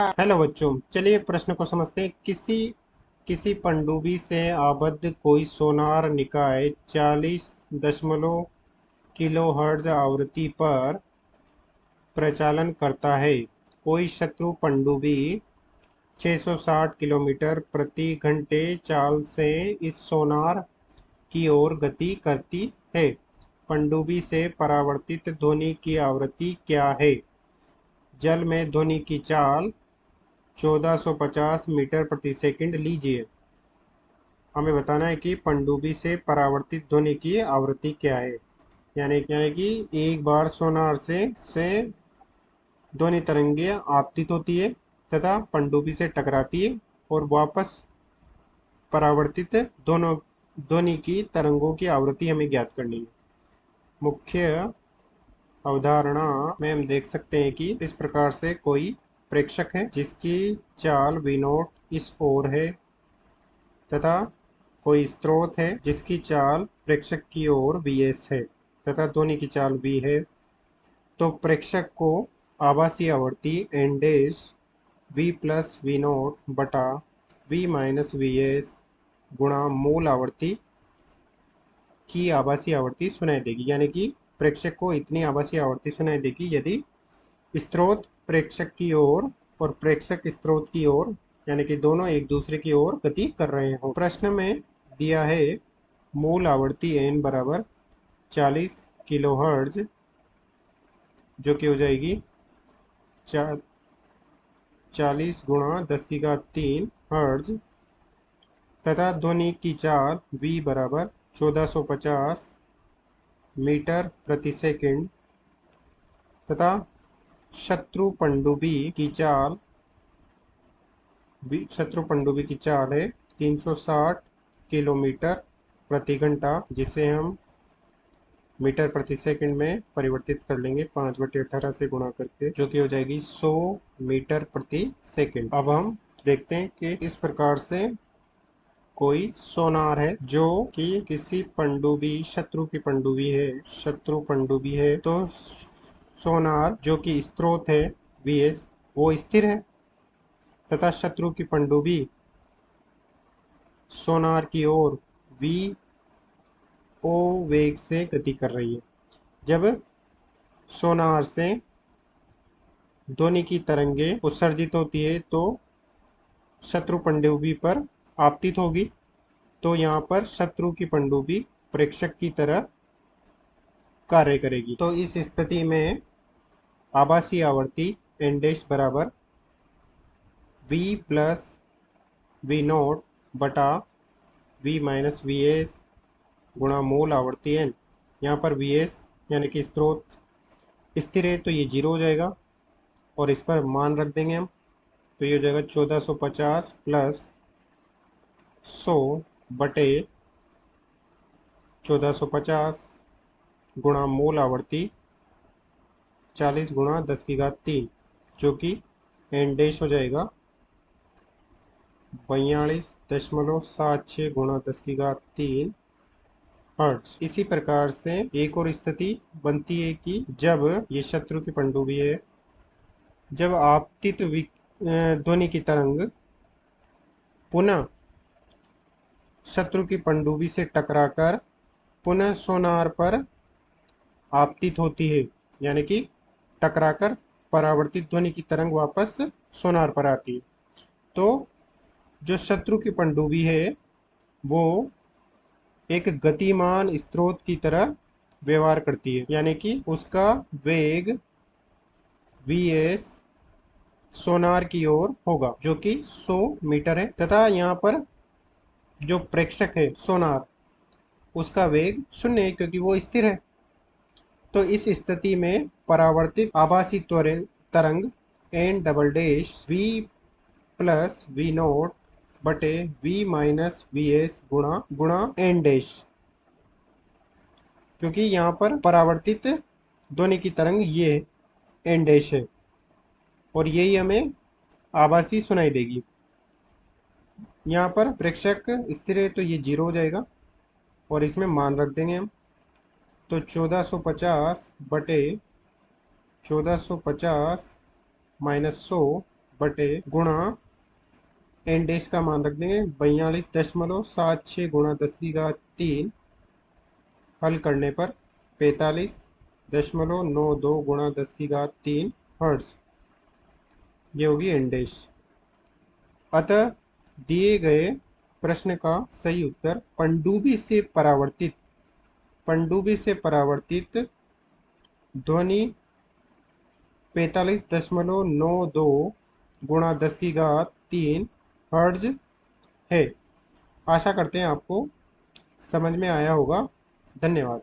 Hello बच्चों, चलिए प्रश्न को समझते हैं। किसी किसी पनडुब्बी से आबद्ध कोई सोनार निकाय 40.किलोहर्ट्ज़ आवृत्ति पर प्रचालन करता है। कोई शत्रु पनडुब्बी 660 किलोमीटर प्रति घंटे चाल से इस सोनार की ओर गति करती है। पनडुब्बी से परावर्तित ध्वनि की आवृत्ति क्या है? जल में ध्वनि की चाल 1450 मीटर प्रति सेकंड लीजिए। हमें बताना है कि पनडुब्बी से परावर्तित ध्वनि की आवृत्ति क्या है। यानी कि एक बार सोनार से ध्वनि तरंगे आपतित होती है तथा पनडुब्बी से टकराती है और वापस परावर्तित दोनों ध्वनि की तरंगों की आवृत्ति हमें ज्ञात करनी है। मुख्य अवधारणा में हम देख सकते हैं कि इस प्रकार से कोई प्रेक्षक है जिसकी चाल v नॉट इस ओर है तथा कोई स्रोत है जिसकी चाल प्रेक्षक की ओर Vs है तथा ध्वनि की चाल V है। तो प्रेक्षक को आभासी आवृत्ति n dash V plus V not बटा V माइनस Vs गुणा मूल आवृत्ति की आभासी आवृत्ति सुनाई देगी। यानी कि प्रेक्षक को इतनी आभासी आवृत्ति सुनाई देगी यदि स्रोत प्रेक्षक की ओर और प्रेक्षक स्रोत की ओर यानी कि दोनों एक दूसरे की ओर गति कर रहे हो। प्रश्न में दिया है मूल आवृत्ति n बराबर 40 किलोहर्ट्ज जो कि हो जाएगी 40 गुणा 10 की घात 3 हर्ट्ज तथा ध्वनि की चाल v बराबर 1450 मीटर प्रति सेकंड तथा शत्रु पनडुब्बी की चाल है 360 किलोमीटर प्रति घंटा, जिसे हम मीटर प्रति सेकंड में परिवर्तित कर लेंगे 5/18 से गुणा करके, जो कि हो जाएगी 100 मीटर प्रति सेकंड। अब हम देखते हैं कि इस प्रकार से कोई सोनार है जो कि किसी शत्रु पनडुब्बी है तो सोनार जो कि स्रोत है Vs वो स्थिर है तथा शत्रु की पनडुब्बी सोनार की ओर V O वेग से गति कर रही है। जब सोनार से ध्वनि की तरंगे उत्सर्जित होती है तो शत्रु पनडुब्बी पर आपतित होगी। तो यहाँ पर शत्रु की पनडुब्बी प्रेक्षक की तरह कार्य करेगी। तो इस स्थिति में आभासी आवृत्ति n डैश बराबर V प्लस V नॉट बटा V माइनस Vs गुणा मूल आवृत्ति n। यहाँ पर Vs यानी कि स्रोत स्थिर है तो ये 0 हो जाएगा और इस पर मान रख देंगे हम, तो ये हो जाएगा 1450 प्लस 100 बटे 1450 गुणा मूल आवृत्ति 40 गुणा 10 की घात 3 जो कि n डैश हो जाएगा 42.76 गुणा 10 की घात 3 हर्ट्ज। इसी प्रकार से एक और स्थिति बनती है कि जब ये शत्रु की पनडुब्बी है, जब आपतित ध्वनि की तरंग पुनः शत्रु की पनडुब्बी से टकराकर पुनः सोनार पर आपतित होती है, यानी कि टकराकर परावर्तित ध्वनि की तरंग वापस सोनार पर आती है, तो जो शत्रु की पनडुब्बी है वो एक गतिमान स्रोत की तरह व्यवहार करती है। यानी कि उसका वेग Vs सोनार की ओर होगा जो कि 100 मीटर है तथा यहाँ पर जो प्रेक्षक है सोनार उसका वेग 0 है क्योंकि वो स्थिर है। तो इस स्थिति में परावर्तित आभासी तरंग n double dash V plus V not बटे V माइनस Vs गुणा गुणा n डैश, क्योंकि यहाँ पर परावर्तित ध्वनि की तरंग ये n डैश है और यही हमें आभासी सुनाई देगी। यहाँ पर प्रेक्षक स्थिर है तो ये 0 हो जाएगा और इसमें मान रख देंगे हम, तो 1450 बटे 1450 माइनस 100 बटे गुणा एन डैश का मान रख देंगे 42.76 गुणा 10 की घात 3, हल करने पर 45.92 गुणा 10 की घात 3 हर्ट्ज, ये होगी एन डैश। अतः दिए गए प्रश्न का सही उत्तर पनडुब्बी से परावर्तित ध्वनि 45.92 गुणा 10 की घात 3 हर्ट्ज है। आशा करते हैं आपको समझ में आया होगा। धन्यवाद।